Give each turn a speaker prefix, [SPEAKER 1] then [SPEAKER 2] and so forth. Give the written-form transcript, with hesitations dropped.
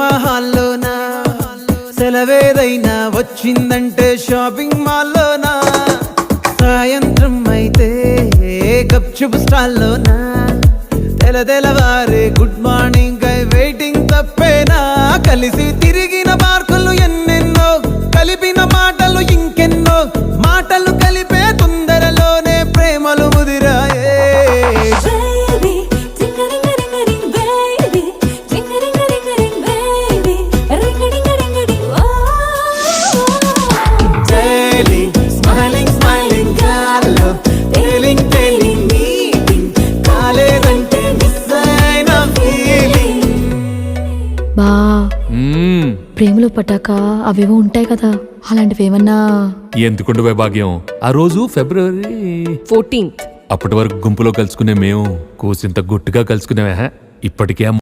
[SPEAKER 1] Cinema హాల్లోనా, సెలవేదైనా వచ్చిందంటే shopping మాల్లోనా, సాయంత్రం అయితే గప్చుప్ స్టాల్లోనా, తెలవారే గుడ్ మార్నింగ్ ఐ వెయిటింగ్ తప్పేనా, కలిసి తిరిగిన మార్కులు ఎన్నెన్నో, కలిపిన మాటలు ఇంకెన్నో, మాటలు కలిపే తొందరలోనే ప్రేమలు ముదిరాయే.
[SPEAKER 2] బా ప్రేమలో పట్టాక అవేవో ఉంటాయి కదా, అలాంటివి ఏమన్నా?
[SPEAKER 3] ఎందుకుండు భాగ్యం, ఆ రోజు ఫిబ్రవరి
[SPEAKER 4] 14th.
[SPEAKER 3] అప్పటి వరకు గుంపులో కలుసుకునే మేము కూసింత గుట్టుగా కలుసుకునేవా? ఇప్పటికే